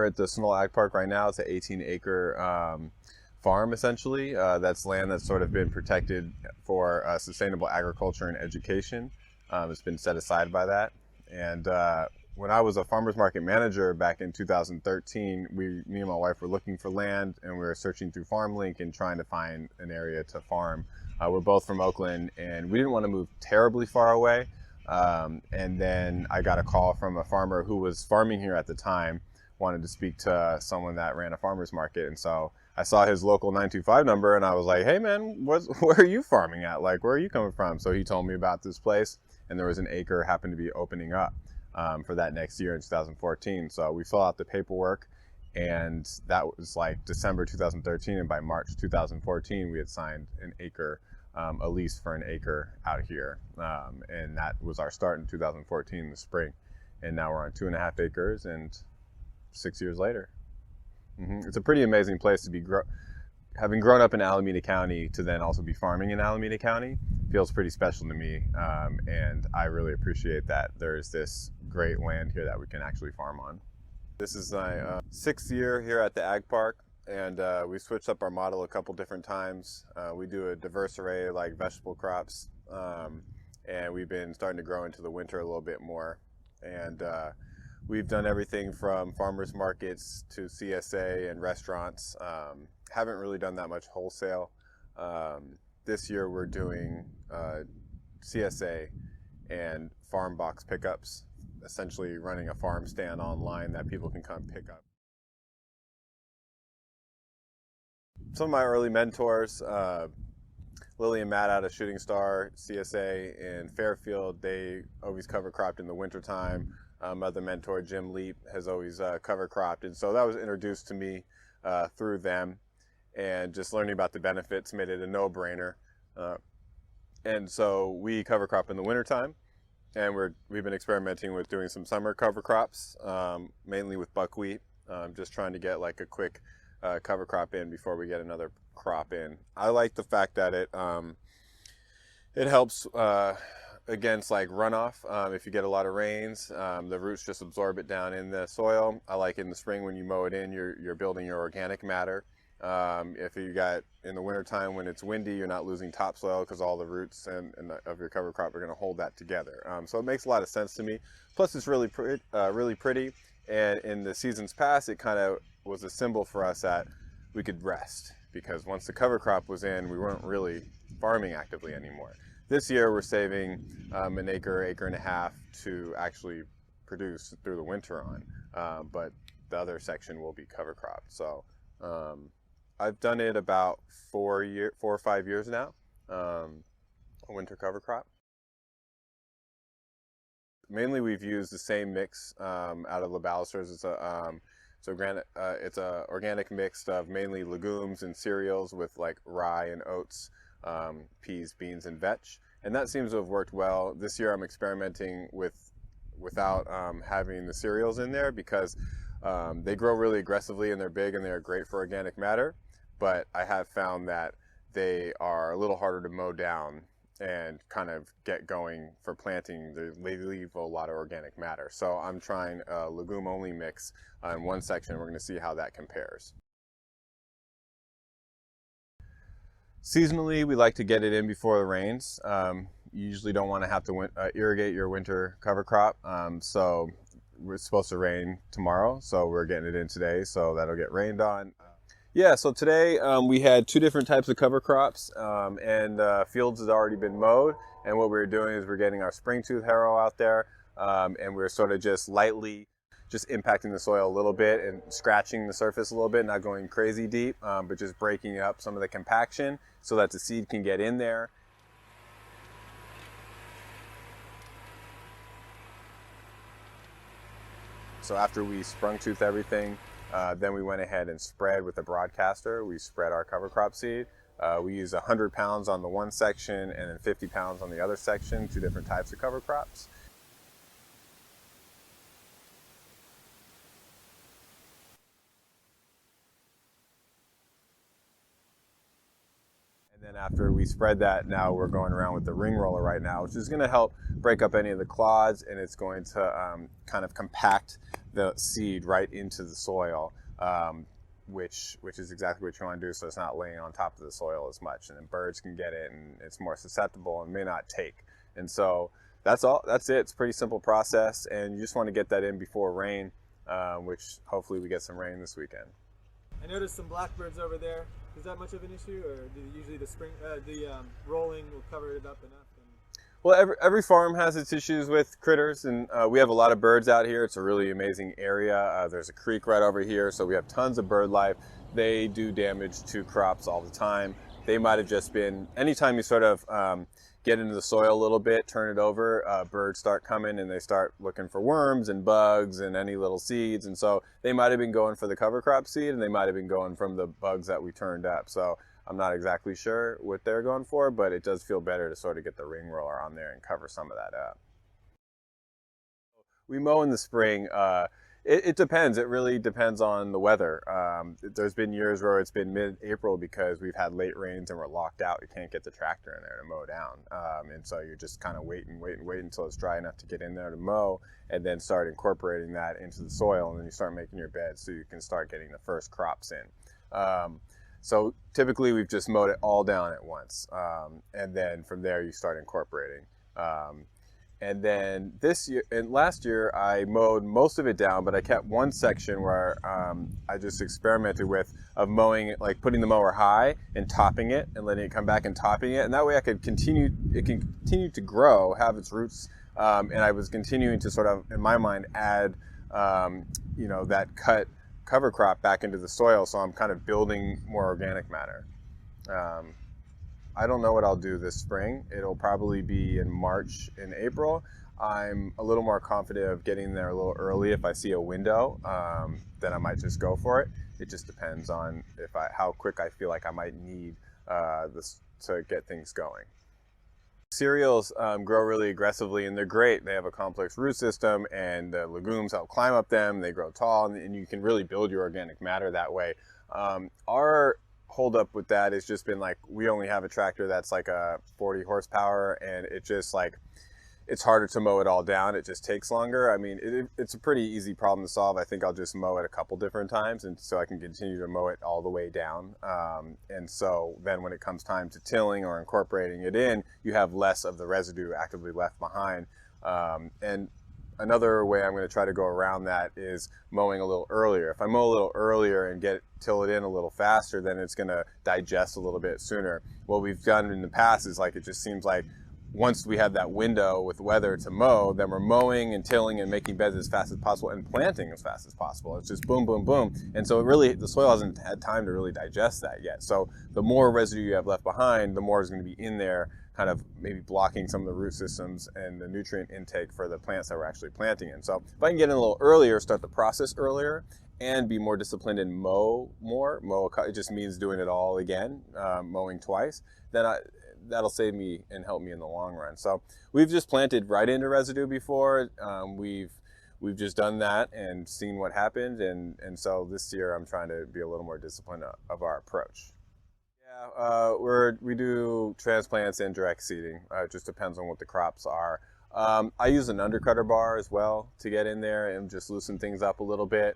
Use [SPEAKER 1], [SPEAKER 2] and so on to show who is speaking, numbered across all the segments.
[SPEAKER 1] at the Sunol Ag Park right now. It's an 18-acre farm, essentially. That's land that's sort of been protected for sustainable agriculture and education. It's been set aside by that. And when I was a farmer's market manager back in 2013, me and my wife were looking for land, and we were searching through FarmLink and trying to find an area to farm. We're both from Oakland, and we didn't want to move terribly far away. And then I got a call from a farmer who was farming here at the time, wanted to speak to someone that ran a farmer's market. And so I saw his local 925 number, and I was like, hey man, where are you farming at? Like, where are you coming from? So he told me about this place, and there was an acre happened to be opening up for that next year in 2014. So we filled out the paperwork, and that was like December 2013. And by March 2014, we had signed an acre, a lease for an acre out here. And that was our start in 2014 in the spring. And now we're on 2.5 acres and 6 years later. It's a pretty amazing place to be having grown up in Alameda County to then also be farming in Alameda County feels pretty special to me. And I really appreciate that there's this great land here that we can actually farm on. This is my 6th year here at the Ag Park. And we switched up our model a couple different times. We do a diverse array like vegetable crops, and we've been starting to grow into the winter a little bit more. And we've done everything from farmers markets to CSA and restaurants. Haven't really done that much wholesale. This year we're doing CSA and farm box pickups, essentially running a farm stand online that people can come pick up. Some of my early mentors, Lily and Matt out of Shooting Star, CSA in Fairfield, they always cover cropped in the wintertime. Other mentor, Jim Leap, has always cover cropped. And so that was introduced to me through them. And just learning about the benefits made it a no-brainer. And so we cover crop in the wintertime. And we've been experimenting with doing some summer cover crops, mainly with buckwheat, just trying to get like a quick cover crop in before we get another crop in. I like the fact that it helps against like runoff. If you get a lot of rains, the roots just absorb it down in the soil. I like in the spring when you mow it in, you're building your organic matter. If you got in the wintertime when it's windy, you're not losing topsoil because all the roots of your cover crop are going to hold that together. So it makes a lot of sense to me. Plus it's really pretty. And in the seasons past, it kind of was a symbol for us that we could rest, because once the cover crop was in, we weren't really farming actively anymore. This year we're saving an acre and a half to actually produce through the winter on, but the other section will be cover cropped. So I've done it about 4 or 5 years now, a winter cover crop. Mainly we've used the same mix out of LaBallesters. It's a organic mix of mainly legumes and cereals with like rye and oats, peas, beans, and vetch. And that seems to have worked well. This year I'm experimenting without having the cereals in there, because they grow really aggressively and they're big and they're great for organic matter. But I have found that they are a little harder to mow down and kind of get going for planting. They leave a lot of organic matter. So I'm trying a legume only mix in one section. We're going to see how that compares. Seasonally, we like to get it in before the rains. You usually don't want to have to irrigate your winter cover crop. So it's supposed to rain tomorrow, so we're getting it in today, so that'll get rained on. Yeah, so today we had 2 different types of cover crops, and fields has already been mowed. And what we're doing is we're getting our spring tooth harrow out there, and we're sort of just lightly impacting the soil a little bit and scratching the surface a little bit, not going crazy deep, but just breaking up some of the compaction so that the seed can get in there. So after we sprung tooth everything, then we went ahead and spread with a broadcaster. We spread our cover crop seed. We use 100 pounds on the one section and then 50 pounds on the other section, 2 different types of cover crops. And then after we spread that, now we're going around with the ring roller right now, which is going to help break up any of the clods, and it's going to kind of compact the seed right into the soil, which is exactly what you want to do, so it's not laying on top of the soil as much, and then birds can get it, and it's more susceptible and may not take. And so that's all. That's it. It's a pretty simple process, and you just want to get that in before rain, which hopefully we get some rain this weekend.
[SPEAKER 2] I noticed some blackbirds over there. Is that much of an issue, or do usually the rolling will cover it up enough?
[SPEAKER 1] Well, every farm has its issues with critters, and we have a lot of birds out here. It's a really amazing area. There's a creek right over here, so we have tons of bird life. They do damage to crops all the time. They might have just been, anytime you sort of get into the soil a little bit, turn it over, birds start coming and they start looking for worms and bugs and any little seeds. And so they might have been going for the cover crop seed, and they might have been going from the bugs that we turned up. So I'm not exactly sure what they're going for, but it does feel better to sort of get the ring roller on there and cover some of that up. We mow in the spring. It depends. It really depends on the weather. There's been years where it's been mid-April because we've had late rains and we're locked out. You can't get the tractor in there to mow down. And so you're just kind of waiting until it's dry enough to get in there to mow, and then start incorporating that into the soil, and then you start making your bed so you can start getting the first crops in. So typically we've just mowed it all down at once. And then from there you start incorporating. And then this year and last year I mowed most of it down, but I kept one section where I just experimented with of mowing it, like putting the mower high and topping it and letting it come back and topping it, and that way it can continue to grow, have its roots, and I was continuing to sort of, in my mind, add that cover crop back into the soil, so I'm kind of building more organic matter. I don't know what I'll do this spring. It'll probably be in March and April. I'm a little more confident of getting there a little early. If I see a window, then I might just go for it. It just depends on how quick I feel like I might need this to get things going. Cereals grow really aggressively, and they're great. They have a complex root system, and the legumes help climb up them. They grow tall, and you can really build your organic matter that way. Our hold up with that has just been like, we only have a tractor that's like a 40 horsepower, and it's harder to mow it all down. It just takes longer. I mean, it's a pretty easy problem to solve. I think I'll just mow it a couple different times, and so I can continue to mow it all the way down. And so then when it comes time to tilling or incorporating it in, you have less of the residue actively left behind. And another way I'm going to try to go around that is mowing a little earlier. If I mow a little earlier and till it in a little faster, then it's going to digest a little bit sooner. What we've done in the past is it just seems like once we have that window with weather to mow, then we're mowing and tilling and making beds as fast as possible and planting as fast as possible. It's just boom, boom, boom. And so the soil hasn't had time to really digest that yet. So the more residue you have left behind, the more is going to be in there, kind of maybe blocking some of the root systems and the nutrient intake for the plants that we're actually planting in. So if I can get in a little earlier, start the process earlier, and be more disciplined and mow more, it just means doing it all again, mowing twice, then that'll save me and help me in the long run. So we've just planted right into residue before. We've just done that and seen what happened, and so this year I'm trying to be a little more disciplined of our approach. Yeah, we do transplants and direct seeding. It just depends on what the crops are. I use an undercutter bar as well to get in there and just loosen things up a little bit.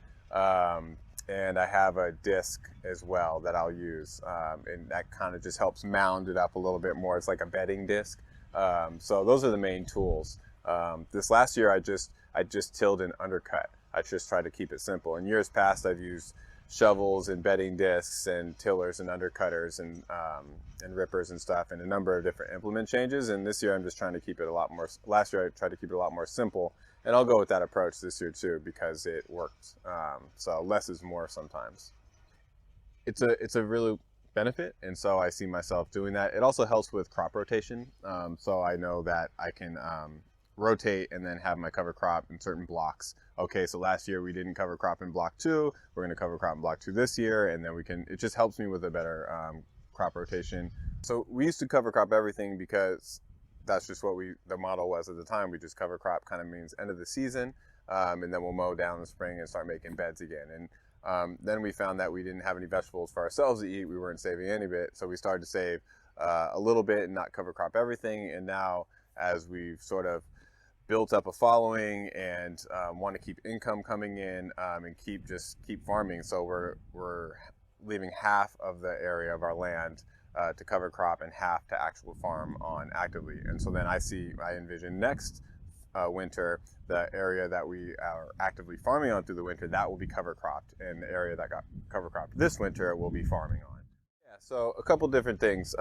[SPEAKER 1] And I have a disc as well that I'll use, and that kind of just helps mound it up a little bit more. It's like a bedding disc. So those are the main tools. This last year I just tilled and undercut. I just tried to keep it simple. In years past I've used shovels and bedding discs and tillers and undercutters and rippers and stuff, and a number of different implement changes. And this year I'm just trying to keep it a lot more. Last year I tried to keep it a lot more simple, and I'll go with that approach this year too because it worked. So less is more sometimes. It's a really benefit, and so I see myself doing that. It also helps with crop rotation, so I know that I can rotate and then have my cover crop in certain blocks. Okay, so last year we didn't cover crop in block 2, we're going to cover crop in block 2 this year, and then it just helps me with a better crop rotation. So we used to cover crop everything because that's just what the model was at the time. We just cover crop kind of means end of the season, and then we'll mow down in the spring and start making beds again. And then we found that we didn't have any vegetables for ourselves to eat. We weren't saving any bit, so we started to save a little bit and not cover crop everything. And now, as we've sort of built up a following and want to keep income coming in and keep farming, so we're leaving half of the area of our land to cover crop and half to actual farm on actively. And so then I envision next winter, the area that we are actively farming on through the winter, that will be cover cropped, and the area that got cover cropped this winter will be farming on. Yeah, so a couple different things.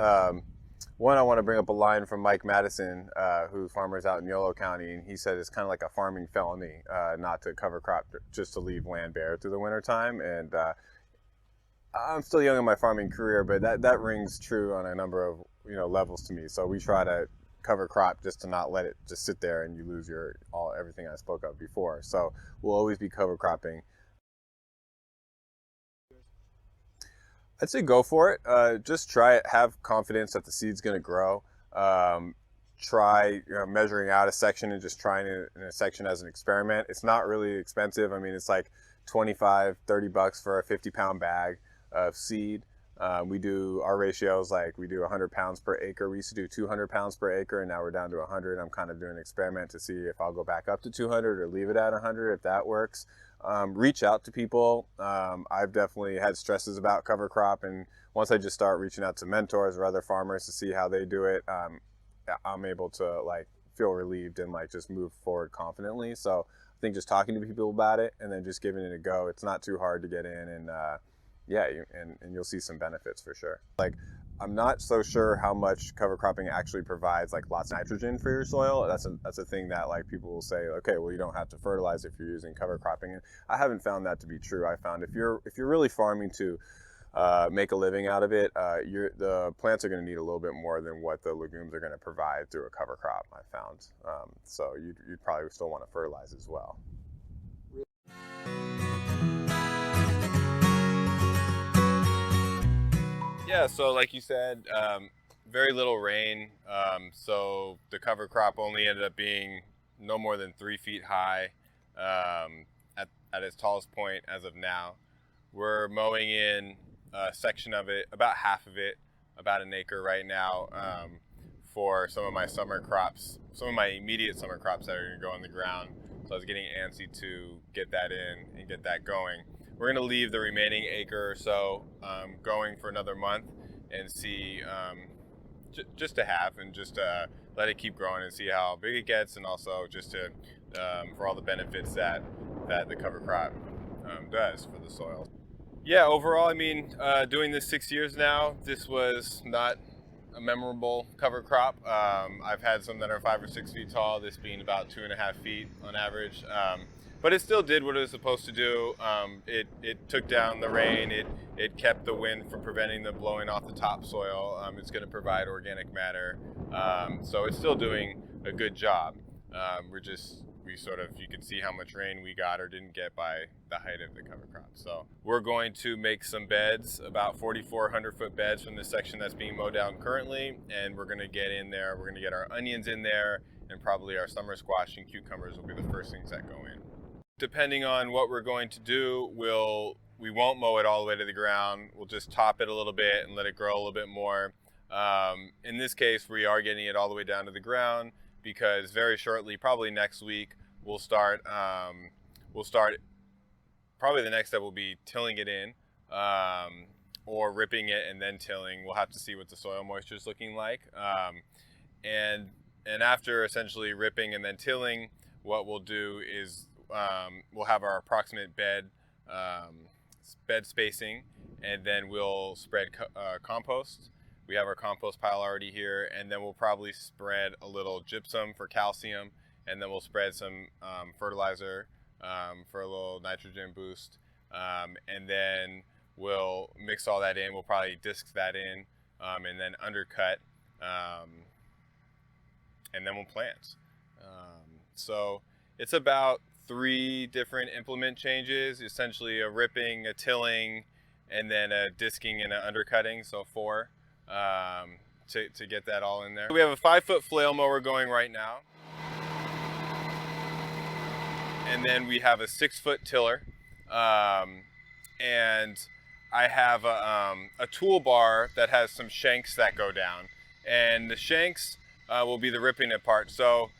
[SPEAKER 1] One, I want to bring up a line from Mike Madison, who farmers out in Yolo County, and he said it's kind of like a farming felony not to cover crop, just to leave land bare through the wintertime. And I'm still young in my farming career, but that rings true on a number of levels to me. So we try to cover crop just to not let it just sit there and you lose everything I spoke of before. So we'll always be cover cropping. I'd say go for it. Just try it. Have confidence that the seed's going to grow. Try measuring out a section and just trying it in a section as an experiment. It's not really expensive. I mean, it's like $25-30 for a 50-pound bag of seed. We do our ratios, like we do 100 pounds per acre. We used to do 200 pounds per acre, and now we're down to 100. I'm kind of doing an experiment to see if I'll go back up to 200 or leave it at 100, if that works. Reach out to people. I've definitely had stresses about cover crop, and once I just start reaching out to mentors or other farmers to see how they do it, I'm able to feel relieved and just move forward confidently. So I think just talking to people about it and then just giving it a go, it's not too hard to get in, and and you'll see some benefits for sure. I'm not so sure how much cover cropping actually provides lots of nitrogen for your soil. That's a thing that people will say, okay, well, you don't have to fertilize if you're using cover cropping. And I haven't found that to be true. I found if you're really farming to make a living out of it, the plants are going to need a little bit more than what the legumes are going to provide through a cover crop, I found. So you'd probably still want to fertilize as well. Yeah, so like you said, very little rain. So the cover crop only ended up being no more than 3 feet high at its tallest point as of now. We're mowing in a section of it, about half of it, about an acre right now, for some of my summer crops, some of my immediate summer crops that are going to go on the ground. So I was getting antsy to get that in and get that going. We're going to leave the remaining acre or so going for another month and see, just to have and just let it keep growing and see how big it gets, and also just to for all the benefits that the cover crop does for the soil. Yeah, overall, I mean, doing this 6 years now, this was not a memorable cover crop. I've had some that are 5 or 6 feet tall, this being about 2.5 feet on average. But it still did what it was supposed to do. It took down the rain. It kept the wind from preventing the blowing off the topsoil. It's going to provide organic matter. So it's still doing a good job. You can see how much rain we got or didn't get by the height of the cover crop. So we're going to make some beds, about 4,400 foot beds from this section that's being mowed down currently. And we're going to get in there. We're going to get our onions in there, and probably our summer squash and cucumbers will be the first things that go in. Depending on what we're going to do, we won't mow it all the way to the ground. We'll just top it a little bit and let it grow a little bit more. In this case, we are getting it all the way down to the ground because very shortly, probably next week, we'll start. Probably the next step will be tilling it in, or ripping it and then tilling. We'll have to see what the soil moisture is looking like. And after essentially ripping and then tilling, what we'll do is we'll have our approximate bed spacing, and then we'll spread compost. We have our compost pile already here, and then we'll probably spread a little gypsum for calcium, and then we'll spread some fertilizer for a little nitrogen boost, and then we'll mix all that in. We'll probably disc that in, and then undercut, and then we'll plant. So it's about 3 different implement changes, essentially a ripping, a tilling, and then a disking and an undercutting, so 4 to get that all in there. We have a 5-foot flail mower going right now, and then we have a 6-foot tiller, and I have a toolbar that has some shanks that go down, and the shanks will be the ripping it part. So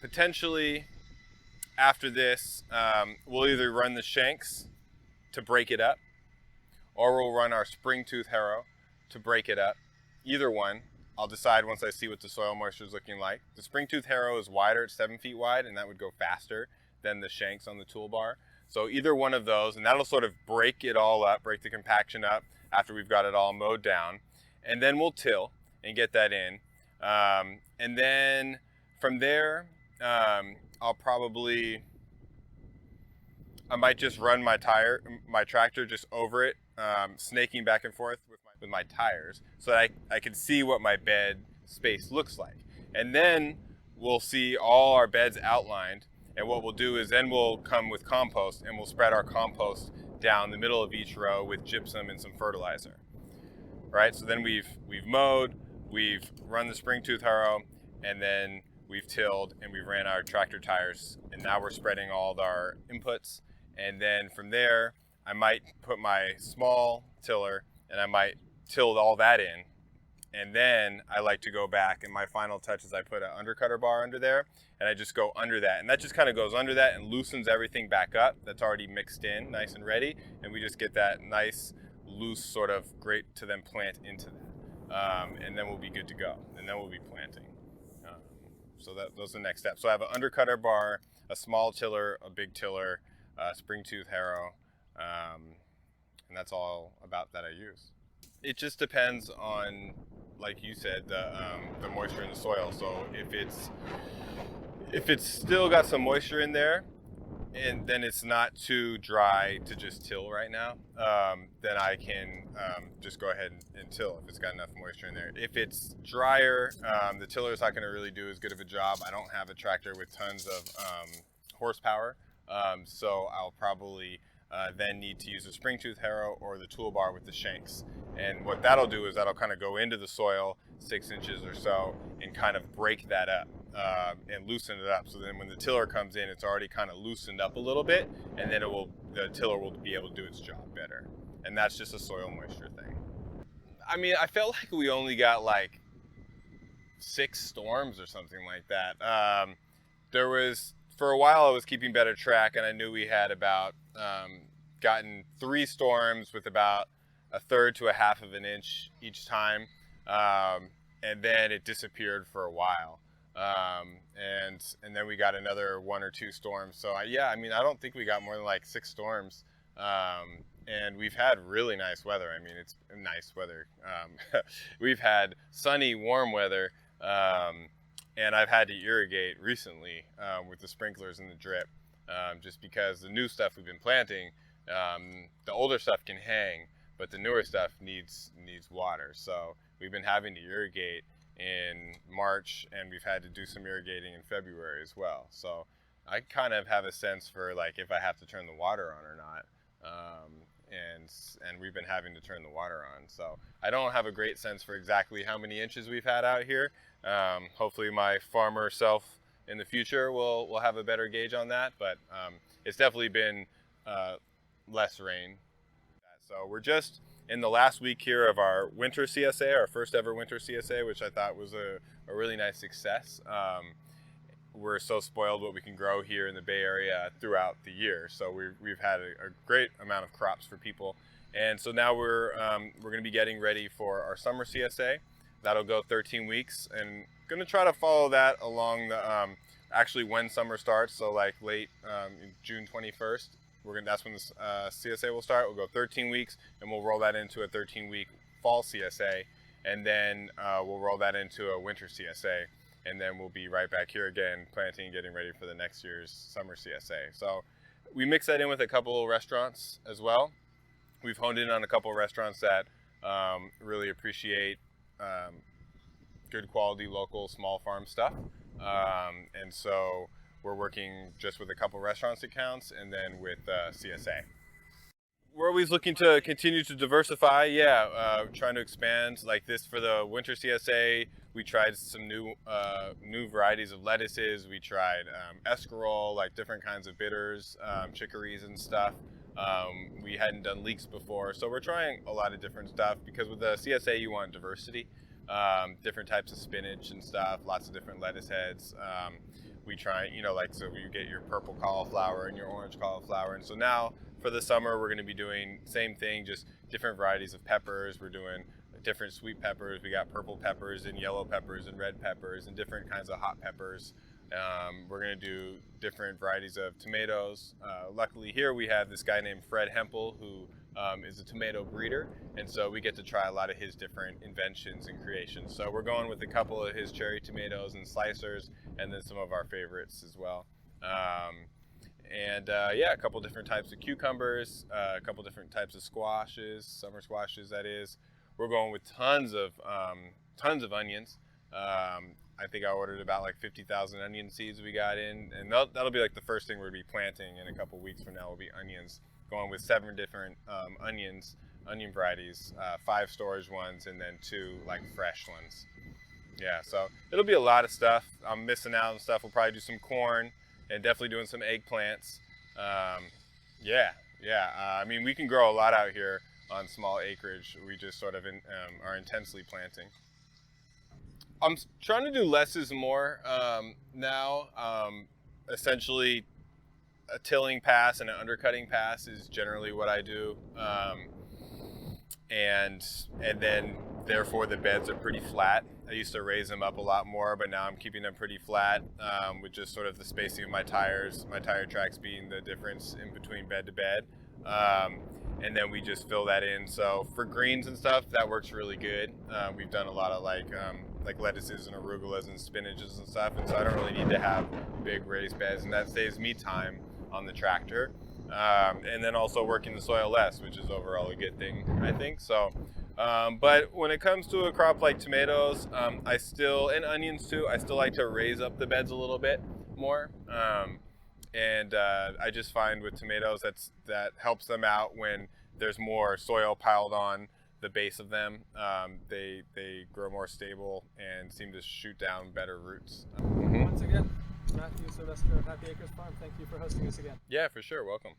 [SPEAKER 1] potentially after this, we'll either run the shanks to break it up, or we'll run our spring tooth harrow to break it up. Either one, I'll decide once I see what the soil moisture is looking like. The spring tooth harrow is wider, it's 7 feet wide, and that would go faster than the shanks on the toolbar. So either one of those, and that'll sort of break it all up, break the compaction up after we've got it all mowed down. And then we'll till and get that in. And then from there, I might just run my tractor just over it, snaking back and forth with my tires, so that I can see what my bed space looks like. And then we'll see all our beds outlined. And what we'll do is then we'll come with compost, and we'll spread our compost down the middle of each row with gypsum and some fertilizer. Right? So then we've mowed, we've run the spring tooth harrow, and then we've tilled and we've ran our tractor tires, and now we're spreading all of our inputs. And then from there, I might put my small tiller and I might till all that in. And then I like to go back, and my final touch is I put an undercutter bar under there, and I just go under that. And that just kind of goes under that and loosens everything back up that's already mixed in, nice and ready. And we just get that nice, loose sort of great to then plant into that. And then we'll be good to go. And then we'll be planting. So those are the next steps. So I have an undercutter bar, a small tiller, a big tiller, spring tooth harrow, and that's all about that I use. It just depends on, like you said, the moisture in the soil. So if it's still got some moisture in there, and then it's not too dry to just till right now, then I can just go ahead and till if it's got enough moisture in there. If it's drier, the tiller is not going to really do as good of a job. I don't have a tractor with tons of horsepower, so I'll probably then need to use a spring tooth harrow or the toolbar with the shanks. And what that'll do is that'll kind of go into the soil 6 inches or so and kind of break that up and loosen it up. So then when the tiller comes in, it's already kind of loosened up a little bit, and then the tiller will be able to do its job better. And that's just a soil moisture thing. I mean, I felt like we only got like 6 storms or something like that. For a while I was keeping better track, and I knew we had about gotten 3 storms with about 1/3 to 1/2 of an inch each time, and then it disappeared for a while, and then we got another 1 or 2 storms. So I don't think we got more than like 6 storms, and we've had really nice weather. I mean, it's nice weather. We've had sunny, warm weather. And I've had to irrigate recently with the sprinklers and the drip, just because the new stuff we've been planting, the older stuff can hang, but the newer stuff needs water. So we've been having to irrigate in March, and we've had to do some irrigating in February as well. So I kind of have a sense for like if I have to turn the water on or not. And we've been having to turn the water on. So I don't have a great sense for exactly how many inches we've had out here. Hopefully my farmer self in the future will have a better gauge on that, but it's definitely been less rain. So we're just in the last week here of our winter CSA, our first ever winter CSA, which I thought was a really nice success. We're so spoiled what we can grow here in the Bay Area throughout the year. So we've had a great amount of crops for people. And so now we're going to be getting ready for our summer CSA. That'll go 13 weeks, and going to try to follow that along the actually when summer starts. So like late June 21st, that's when the CSA will start. We'll go 13 weeks, and we'll roll that into a 13-week fall CSA, and then we'll roll that into a winter CSA. And then we'll be right back here again, planting and getting ready for the next year's summer CSA. So we mix that in with a couple of restaurants as well. We've honed in on a couple of restaurants that really appreciate good quality local small farm stuff. And so we're working just with a couple of restaurants accounts and then with CSA. We're always looking to continue to diversify. Trying to expand like this for the winter CSA. We tried some new varieties of lettuces. We tried escarole, like different kinds of bitters, chicories and stuff. We hadn't done leeks before, so we're trying a lot of different stuff because with the CSA you want diversity, different types of spinach and stuff, lots of different lettuce heads. We try, like, so you get your purple cauliflower and your orange cauliflower, and so now for the summer we're going to be doing same thing, just different varieties of peppers. We're doing different sweet peppers. We got purple peppers and yellow peppers and red peppers and different kinds of hot peppers. We're going to do different varieties of tomatoes. Luckily here we have this guy named Fred Hempel who is a tomato breeder, and so we get to try a lot of his different inventions and creations. So we're going with a couple of his cherry tomatoes and slicers, and then some of our favorites as well. Yeah, a couple different types of cucumbers, a couple different types of squashes, summer squashes that is. We're going with tons of onions. I think I ordered about like 50,000 onion seeds we got in, and that'll be like the first thing we'll be planting in a couple weeks from now will be onions. Going with 7 different onion varieties, 5 storage ones, and then 2 like fresh ones. Yeah, so it'll be a lot of stuff. I'm missing out on stuff. We'll probably do some corn and definitely doing some eggplants. I mean, we can grow a lot out here on small acreage. We just sort of are intensely planting. I'm trying to do less is more now. Essentially, a tilling pass and an undercutting pass is generally what I do, and then therefore the beds are pretty flat. I used to raise them up a lot more, but now I'm keeping them pretty flat with just sort of the spacing of my tires, my tire tracks being the difference in between bed to bed. And then we just fill that in. So for greens and stuff, that works really good. We've done a lot of like lettuces and arugulas and spinaches and stuff, and so I don't really need to have big raised beds, and that saves me time on the tractor. And then also working the soil less, which is overall a good thing, I think. So, but when it comes to a crop like tomatoes, and onions too, I still like to raise up the beds a little bit more. I just find with tomatoes that helps them out when there's more soil piled on the base of them. They grow more stable and seem to shoot down better roots.
[SPEAKER 2] Once again, Matthew Sylvester of Happy Acres Farm, thank you for hosting us again.
[SPEAKER 1] Yeah, for sure. Welcome.